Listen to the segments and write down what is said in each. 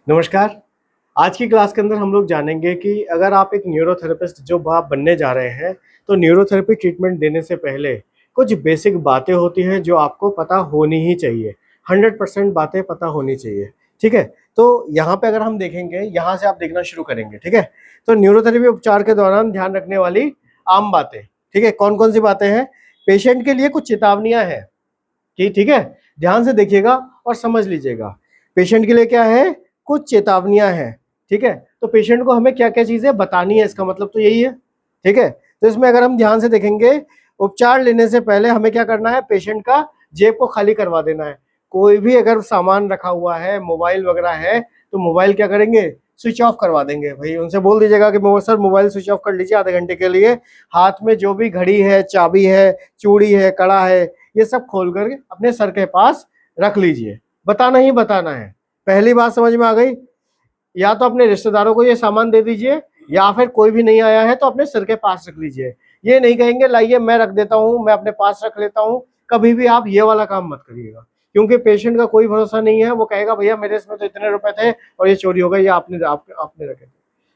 नमस्कार। आज की क्लास के अंदर हम लोग जानेंगे कि अगर आप एक न्यूरोथेरेपिस्ट जो आप बनने जा रहे हैं, तो न्यूरोथेरेपी ट्रीटमेंट देने से पहले कुछ बेसिक बातें होती हैं जो आपको पता होनी ही चाहिए। 100% बातें पता होनी चाहिए, ठीक है? तो यहाँ पे अगर हम देखेंगे, यहाँ से आप देखना शुरू करेंगे, ठीक है? तो न्यूरोथेरेपी उपचार के दौरान ध्यान रखने वाली आम बातें, ठीक है? कौन-कौन सी बातें हैं? पेशेंट के लिए कुछ चेतावनियाँ हैं कि ठीक है? ध्यान से देखिएगा और समझ लीजिएगा। पेशेंट के लिए क्या है? कुछ चेतावनियां हैं, ठीक है? तो पेशेंट को हमें क्या क्या चीजें बतानी है, इसका मतलब तो यही है, ठीक है? तो इसमें अगर हम ध्यान से देखेंगे, उपचार लेने से पहले हमें क्या करना है? पेशेंट का जेब को खाली करवा देना है। कोई भी अगर सामान रखा हुआ है, मोबाइल वगैरह है, तो मोबाइल क्या करेंगे? स्विच ऑफ करवा देंगे। भाई उनसे बोल दीजिएगा कि सर मोबाइल स्विच ऑफ कर लीजिए आधे घंटे के लिए। हाथ में जो भी घड़ी है, चाबी है, चूड़ी है, कड़ा है, ये सब खोल कर अपने सर के पास रख लीजिए। बताना ही बताना है। पहली बात समझ में आ गई? या तो अपने रिश्तेदारों को ये सामान दे दीजिए, या फिर कोई भी नहीं आया है तो अपने सर के पास रख लीजिए। ये नहीं कहेंगे लाइए मैं रख देता हूँ, मैं अपने पास रख लेता हूँ। कभी भी आप ये वाला काम मत करिएगा, क्योंकि पेशेंट का कोई भरोसा नहीं है। वो कहेगा भैया मेरे इसमें तो इतने रुपए थे और ये चोरी हो गई, या आपने रखे थे।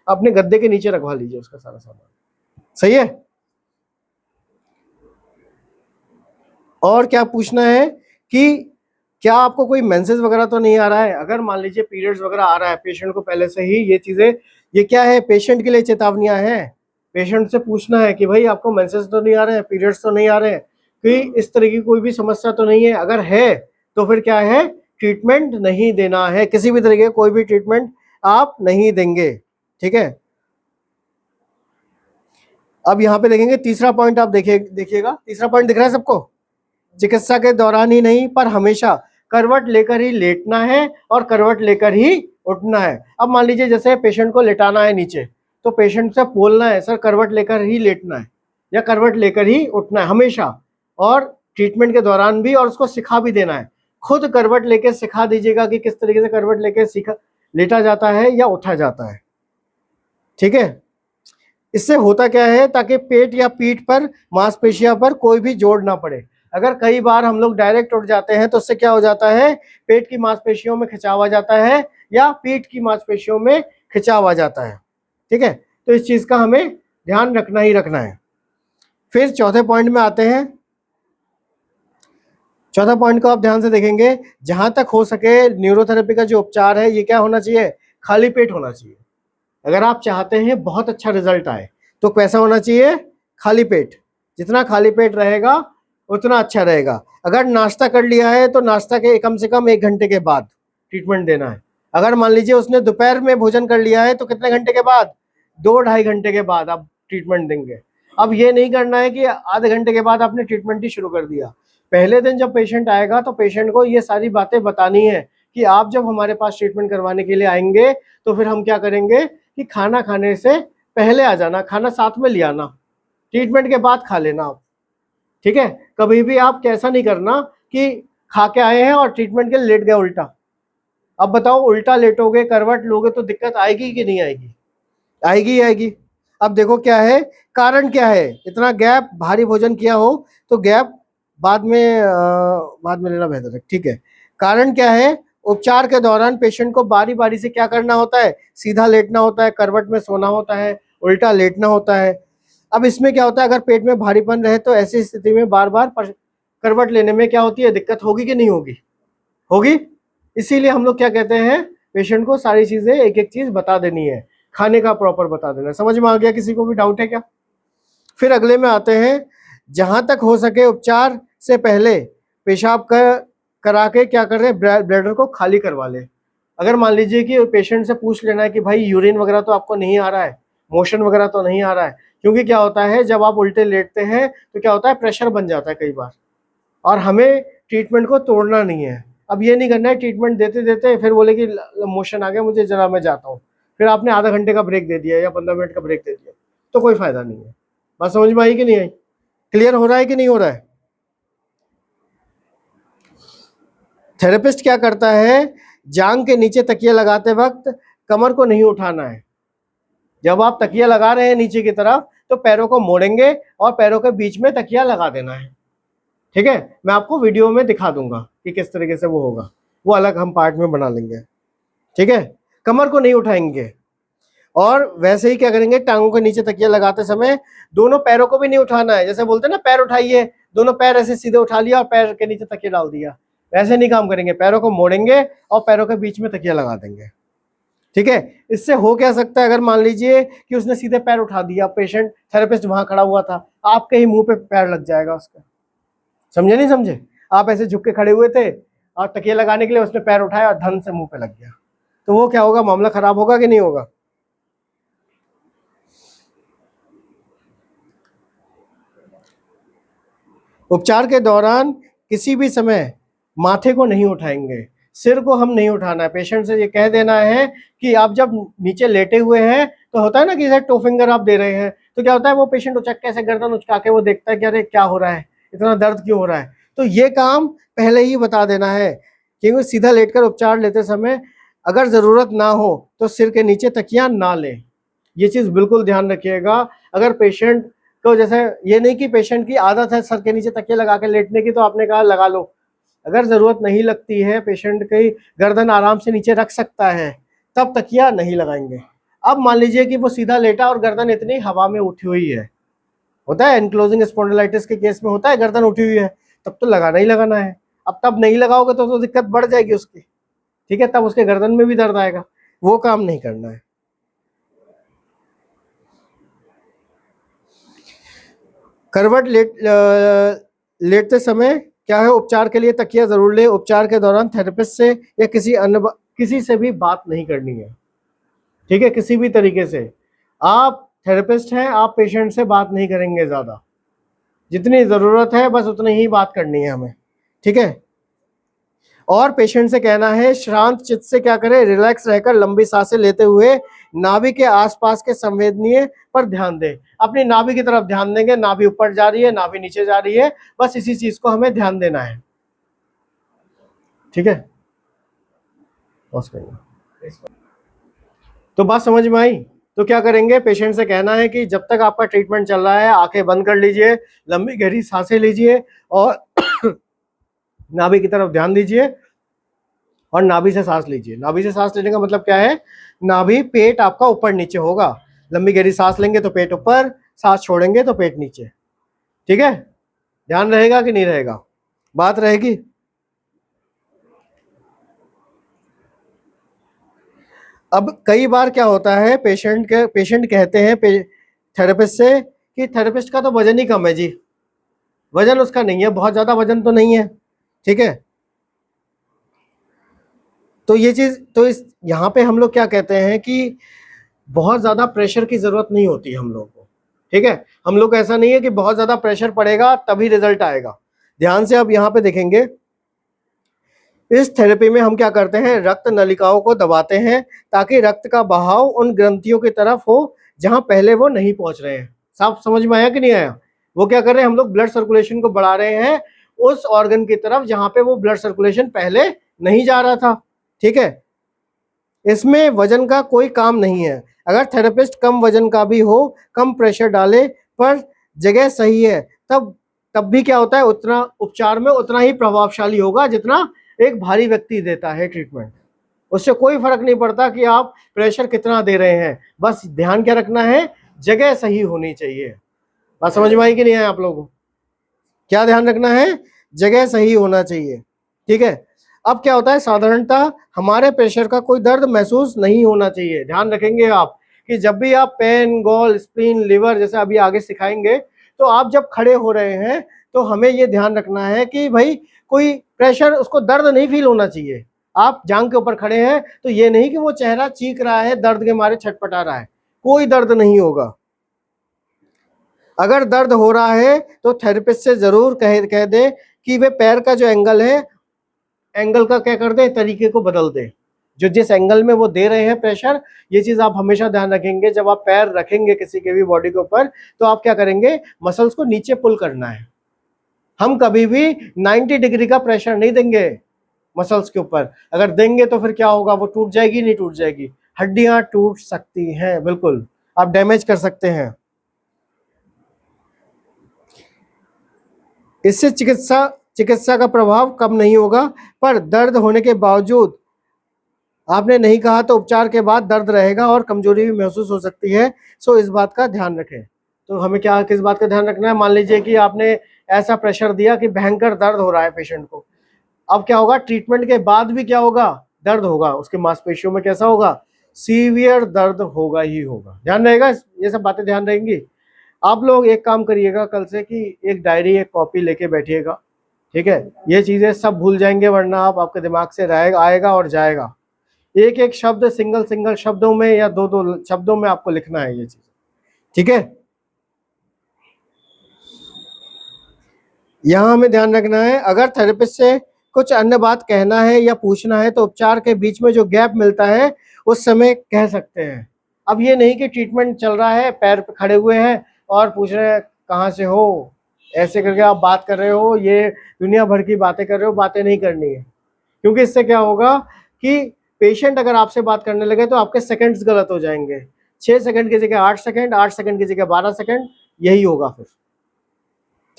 अपने गद्दे के नीचे रखवा लीजिए उसका सारा सामान। सही है? और क्या पूछना है कि क्या आपको कोई मेंसेस वगैरह तो नहीं आ रहा है? अगर मान लीजिए पीरियड्स वगैरह आ रहा है पेशेंट को पहले से ही, ये चीजें, ये क्या है? पेशेंट के लिए चेतावनियां हैं। पेशेंट से पूछना है कि भाई आपको मेंसेस तो नहीं आ रहे हैं, पीरियड्स तो नहीं आ रहे हैं, कि इस तरह की कोई भी समस्या तो नहीं है? अगर है तो फिर क्या है? ट्रीटमेंट नहीं देना है, किसी भी तरीके कोई भी ट्रीटमेंट आप नहीं देंगे, ठीक है? अब यहाँ पे देखेंगे तीसरा पॉइंट, आप देखिएगा तीसरा पॉइंट दिख रहा है सबको? चिकित्सा के दौरान ही नहीं पर हमेशा करवट लेकर ही लेटना है और करवट लेकर ही उठना है। अब मान लीजिए जैसे पेशेंट को लेटाना है नीचे, तो पेशेंट से बोलना है सर करवट लेकर ही लेटना है या करवट लेकर ही उठना है हमेशा, और ट्रीटमेंट के दौरान भी, और उसको सिखा भी देना है। खुद करवट लेके सिखा दीजिएगा कि किस तरीके से करवट लेके सीखा लेटा जाता है या उठा जाता है, ठीक है? इससे होता क्या है? ताकि पेट या पीठ पर मांसपेशियों पर कोई भी जोड़ ना पड़े। अगर कई बार हम लोग डायरेक्ट उठ जाते हैं तो उससे क्या हो जाता है? पेट की मांसपेशियों में खिंचाव आ जाता है या पीठ की मांसपेशियों में खिंचाव आ जाता है, ठीक है? तो इस चीज का हमें ध्यान रखना ही रखना है। फिर चौथे पॉइंट में आते हैं। चौथा पॉइंट को आप ध्यान से देखेंगे, जहां तक हो सके न्यूरोथेरेपी का जो उपचार है ये क्या होना चाहिए? खाली पेट होना चाहिए। अगर आप चाहते हैं बहुत अच्छा रिजल्ट आए तो कैसा होना चाहिए? खाली पेट। जितना खाली पेट रहेगा उतना अच्छा रहेगा। अगर नाश्ता कर लिया है तो नाश्ता के कम से कम 1 घंटे के बाद ट्रीटमेंट देना है। अगर मान लीजिए उसने दोपहर में भोजन कर लिया है तो कितने घंटे के बाद? 2-2.5 घंटे के बाद आप ट्रीटमेंट देंगे। अब ये नहीं करना है कि आधे घंटे के बाद आपने ट्रीटमेंट ही शुरू कर दिया। पहले दिन जब पेशेंट आएगा तो पेशेंट को ये सारी बातें बतानी है कि आप जब हमारे पास ट्रीटमेंट करवाने के लिए आएंगे तो फिर हम क्या करेंगे कि खाना खाने से पहले आ जाना, खाना साथ में ले आना, ट्रीटमेंट के बाद खा लेना आप, ठीक है? कभी भी आप कैसा नहीं करना कि खा के आए हैं और ट्रीटमेंट के लिए लेट गए उल्टा। अब बताओ उल्टा लेटोगे, करवट लोगे तो दिक्कत आएगी कि नहीं आएगी? आएगी ही आएगी। अब देखो क्या है, कारण क्या है? इतना गैप, भारी भोजन किया हो तो गैप बाद में लेना बेहतर है, ठीक है? कारण क्या है? उपचार के दौरान पेशेंट को बारी बारी से क्या करना होता है? सीधा लेटना होता है, करवट में सोना होता है, उल्टा लेटना होता है। अब इसमें क्या होता है? अगर पेट में भारीपन रहे तो ऐसी स्थिति में बार बार करवट लेने में क्या होती है? दिक्कत होगी कि नहीं होगी? होगी। इसीलिए हम लोग क्या कहते हैं? पेशेंट को सारी चीजें एक एक चीज बता देनी है, खाने का प्रॉपर बता देना है। समझ में आ गया? किसी को भी डाउट है क्या? फिर अगले में आते हैं, जहां तक हो सके उपचार से पहले पेशाब करा के क्या कर रहे हैं? ब्लैडर को खाली करवा ले। अगर मान लीजिए कि पेशेंट से पूछ लेना है कि भाई यूरिन वगैरह तो आपको नहीं आ रहा है, मोशन वगैरह तो नहीं आ रहा है, क्योंकि क्या होता है जब आप उल्टे लेटते हैं तो क्या होता है? प्रेशर बन जाता है कई बार, और हमें ट्रीटमेंट को तोड़ना नहीं है। अब ये नहीं करना है ट्रीटमेंट देते देते फिर बोले कि मोशन आ गया मुझे, जरा मैं जाता हूँ, फिर आपने आधा घंटे का ब्रेक दे दिया या 15 मिनट का ब्रेक दे दिया, तो कोई फायदा नहीं है। बात समझ में आई कि नहीं आई? क्लियर हो रहा है कि नहीं हो रहा है? थेरेपिस्ट क्या करता है? जांग के नीचे तकिया लगाते वक्त कमर को नहीं उठाना है। जब आप तकिया लगा रहे हैं नीचे की तरफ तो पैरों को मोड़ेंगे और पैरों के बीच में तकिया लगा देना है, ठीक है? मैं आपको वीडियो में दिखा दूंगा कि किस तरीके से वो होगा, वो अलग हम पार्ट में बना लेंगे, ठीक है? कमर को नहीं उठाएंगे। और वैसे ही क्या करेंगे, टांगों के नीचे तकिया लगाते समय दोनों पैरों को भी नहीं उठाना है। जैसे बोलते हैं ना पैर उठाइए, दोनों पैर ऐसे सीधे उठा लिया और पैर के नीचे तकिया डाल दिया, वैसे नहीं काम करेंगे। पैरों को मोड़ेंगे और पैरों के बीच में तकिया लगा देंगे। ठीक है, इससे हो क्या सकता है, अगर मान लीजिए कि उसने सीधे पैर उठा दिया, पेशेंट थेरेपिस्ट वहां खड़ा हुआ था, आपके ही मुंह पे पैर लग जाएगा उसका। समझे नहीं समझे? आप ऐसे झुक के खड़े हुए थे और तकिया लगाने के लिए उसने पैर उठाया और धन से मुंह पे लग गया, तो वो क्या होगा, मामला खराब होगा कि नहीं होगा? उपचार के दौरान किसी भी समय माथे को नहीं उठाएंगे, सिर को हम नहीं उठाना है। पेशेंट से ये कह देना है कि आप जब नीचे लेटे हुए हैं तो होता है ना कि जैसे टो फिंगर आप दे रहे हैं, तो क्या होता है, वो पेशेंट उचक के ऐसे गर्दन उचका के वो देखता है कि अरे क्या हो रहा है, इतना दर्द क्यों हो रहा है। तो ये काम पहले ही बता देना है, क्योंकि सीधा लेटकर उपचार लेते समय अगर जरूरत ना हो तो सिर के नीचे तकिया ना लें। ये चीज बिल्कुल ध्यान रखिएगा। अगर पेशेंट को, जैसे ये नहीं कि पेशेंट की आदत है सर के नीचे तकिया लगा के लेटने की, तो आपने कहा लगा लो। अगर जरूरत नहीं लगती है, पेशेंट की गर्दन आराम से नीचे रख सकता है, तब तकिया नहीं लगाएंगे। अब मान लीजिए कि वो सीधा लेटा और गर्दन इतनी हवा में उठी हुई है, होता है एनक्लोजिंग स्पॉन्डिलाइटिस के केस में होता है, गर्दन उठी हुई है, तब तो लगाना ही लगाना है। अब तब नहीं लगाओगे तो दिक्कत बढ़ जाएगी उसकी। ठीक है, तब उसके गर्दन में भी दर्द आएगा, वो काम नहीं करना है। करवट लेटते समय क्या है, उपचार के लिए तकिया जरूर ले। उपचार के दौरान थेरेपिस्ट से या किसी से भी बात नहीं करनी है। ठीक है, किसी भी तरीके से। आप थेरेपिस्ट हैं, आप पेशेंट से बात नहीं करेंगे ज्यादा, जितनी जरूरत है बस उतनी ही बात करनी है हमें। ठीक है, और पेशेंट से कहना है शांत चित्त से क्या करे, रिलैक्स रहकर लंबी सांसें लेते हुए नाभि के आसपास के संवेदनीय पर ध्यान दें। अपनी नाभि की तरफ ध्यान देंगे, नाभि ऊपर जा रही है, नाभि नीचे जा रही है, बस इसी चीज को हमें ध्यान देना है। ठीक है, तो बात समझ में आई? तो क्या करेंगे, पेशेंट से कहना है कि जब तक आपका ट्रीटमेंट चल रहा है आंखें बंद कर लीजिए, लंबी गहरी सांसें लीजिए और नाभि की तरफ ध्यान दीजिए और नाभि से सांस लीजिए। नाभि से सांस लेने का मतलब क्या है, नाभि पेट आपका ऊपर नीचे होगा। लंबी गहरी सांस लेंगे तो पेट ऊपर, सांस छोड़ेंगे तो पेट नीचे। ठीक है, ध्यान रहेगा कि नहीं रहेगा? बात रहेगी? अब कई बार क्या होता है, पेशेंट कहते हैं थेरेपिस्ट से कि थेरेपिस्ट का तो वजन ही कम है जी, वजन उसका नहीं है, बहुत ज्यादा वजन तो नहीं है। ठीक है, तो ये चीज, तो इस यहाँ पे हम लोग क्या कहते हैं कि बहुत ज्यादा प्रेशर की जरूरत नहीं होती हम लोगों को। ठीक है, हम लोग ऐसा नहीं है कि बहुत ज्यादा प्रेशर पड़ेगा तभी रिजल्ट आएगा। ध्यान से अब यहाँ पे देखेंगे, इस थेरेपी में हम क्या करते हैं, रक्त नलिकाओं को दबाते हैं ताकि रक्त का बहाव उन ग्रंथियों की तरफ हो जहां पहले वो नहीं पहुंच रहे हैं। साफ समझ में आया कि नहीं आया? वो क्या कर रहे हैं, हम लोग ब्लड सर्कुलेशन को बढ़ा रहे हैं उस ऑर्गन की तरफ जहां पे वो ब्लड सर्कुलेशन पहले नहीं जा रहा था। ठीक है, इसमें वजन का कोई काम नहीं है। अगर थेरेपिस्ट कम वजन का भी हो, कम प्रेशर डाले, पर जगह सही है, तब भी क्या होता है, उतना उपचार में उतना ही प्रभावशाली होगा जितना एक भारी व्यक्ति देता है ट्रीटमेंट। उससे कोई फर्क नहीं पड़ता कि आप प्रेशर कितना दे रहे हैं, बस ध्यान क्या रखना है, जगह सही होनी चाहिए। बात समझ में आई कि नहीं है आप लोगों को? क्या ध्यान रखना है, जगह सही होना चाहिए। ठीक है, अब क्या होता है, साधारणतः हमारे प्रेशर का कोई दर्द महसूस नहीं होना चाहिए। ध्यान रखेंगे आप कि जब भी आप पेन, गॉल, स्प्लीन, लिवर जैसे अभी आगे सिखाएंगे, तो आप जब खड़े हो रहे हैं तो हमें ये ध्यान रखना है कि भाई कोई प्रेशर, उसको दर्द नहीं फील होना चाहिए। आप जांग के ऊपर खड़े हैं तो ये नहीं कि वो चेहरा चीख रहा है, दर्द के मारे छटपटा रहा है, कोई दर्द नहीं होगा। अगर दर्द हो रहा है तो थेरेपिस्ट से जरूर कह दे कि वे पैर का जो एंगल है, एंगल का क्या कर दे, तरीके को बदल दे, जो जिस एंगल में वो दे रहे हैं प्रेशर। ये चीज आप हमेशा ध्यान रखेंगे, जब आप पैर रखेंगे किसी के भी बॉडी के ऊपर तो आप क्या करेंगे, मसल्स को नीचे पुल करना है। हम कभी भी 90 डिग्री का प्रेशर नहीं देंगे मसल्स के ऊपर। अगर देंगे तो फिर क्या होगा, वो टूट जाएगी, नहीं टूट जाएगी, हड्डियां टूट सकती हैं, बिल्कुल आप डैमेज कर सकते हैं। इससे चिकित्सा का प्रभाव कम नहीं होगा, पर दर्द होने के बावजूद आपने नहीं कहा तो उपचार के बाद दर्द रहेगा और कमजोरी भी महसूस हो सकती है। सो इस बात का ध्यान रखें। तो हमें क्या किस बात का ध्यान रखना है? मान लीजिए कि आपने ऐसा प्रेशर दिया कि भयंकर दर्द हो रहा है पेशेंट को। अब क्या होगा? ट्रीटमेंट के बाद भी क्या होगा? दर्द होगा, उसके मांसपेशियों में कैसा होगा? सीवियर दर्द होगा ही होगा। ध्यान रहेगा, ये सब बातें ध्यान रहेंगी। आप लोग एक काम करिएगा कल से कि एक डायरी एक कॉपी लेके बैठिएगा, ठीक है? ये चीजें सब भूल जाएंगे, वरना आप आपके दिमाग से आएगा और जाएगा। एक एक शब्द सिंगल सिंगल शब्दों में या दो दो शब्दों में आपको लिखना है ये चीज, ठीक है? यहाँ हमें ध्यान रखना है, अगर थेरेपिस्ट से कुछ अन्य बात कहना है या पूछना है तो उपचार के बीच में जो गैप मिलता है उस समय कह सकते हैं। अब ये नहीं कि ट्रीटमेंट चल रहा है, पैर पे खड़े हुए हैं और पूछ रहे हैं कहाँ से हो, ऐसे करके आप बात कर रहे हो, ये दुनिया भर की बातें कर रहे हो। बातें नहीं करनी है, क्योंकि इससे क्या होगा कि पेशेंट अगर आपसे बात करने लगे तो आपके सेकंड्स गलत हो जाएंगे। 6 सेकंड की जगह 8 सेकंड, 8 सेकंड की जगह 12 सेकंड, यही होगा फिर,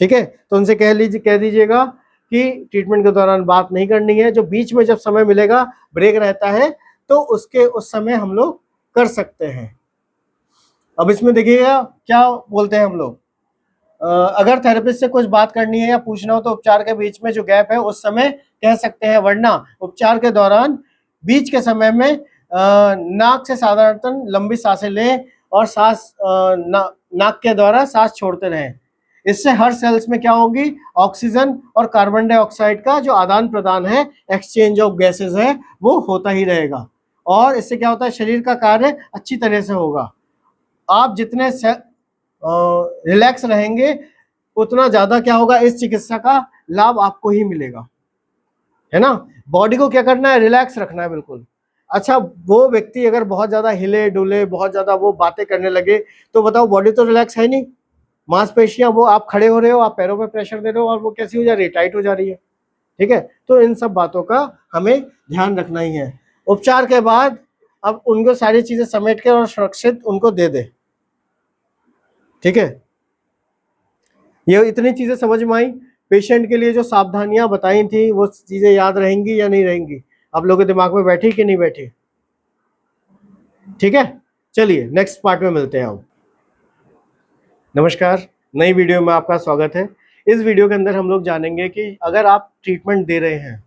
ठीक है? तो उनसे कह दीजिएगा कि ट्रीटमेंट के दौरान बात नहीं करनी है। जो बीच में जब समय मिलेगा, ब्रेक रहता है, तो उस समय हम लोग कर सकते हैं। अब इसमें देखिएगा क्या बोलते हैं हम लोग, अगर थेरेपिस्ट से कुछ बात करनी है या पूछना हो तो उपचार के बीच में जो गैप है उस समय कह सकते हैं, वरना उपचार के दौरान बीच के समय में नाक से साधारणतः लंबी सांसें लें और नाक के द्वारा सांस छोड़ते रहें। इससे हर सेल्स में क्या होगी? ऑक्सीजन और कार्बन डाइऑक्साइड का जो आदान प्रदान है, एक्सचेंज ऑफ गैसेस है, वो होता ही रहेगा। और इससे क्या होता है? शरीर का कार्य अच्छी तरह से होगा। आप जितने रिलैक्स रहेंगे उतना ज्यादा क्या होगा? इस चिकित्सा का लाभ आपको ही मिलेगा, है ना? बॉडी को क्या करना है? रिलैक्स रखना है, बिल्कुल। अच्छा, वो व्यक्ति अगर बहुत ज्यादा हिले डुले, बहुत ज्यादा वो बातें करने लगे, तो बताओ बॉडी तो रिलैक्स है नहीं। मांसपेशियां, वो आप खड़े हो रहे हो, आप पैरों पे प्रेशर दे रहे हो और वो कैसी हो जा रही है? टाइट हो जा रही है, ठीक है? तो इन सब बातों का हमें ध्यान रखना ही है। उपचार के बाद अब उनको सारी चीजें समेट के और सुरक्षित उनको दे दे, ठीक है? ये इतनी चीजें समझ में आई। पेशेंट के लिए जो सावधानियां बताई थी वो चीजें याद रहेंगी या नहीं रहेंगी? आप लोगों के दिमाग में बैठी कि नहीं बैठी? ठीक है, चलिए नेक्स्ट पार्ट में मिलते हैं हम। नमस्कार, नई वीडियो में आपका स्वागत है। इस वीडियो के अंदर हम लोग जानेंगे कि अगर आप ट्रीटमेंट दे रहे हैं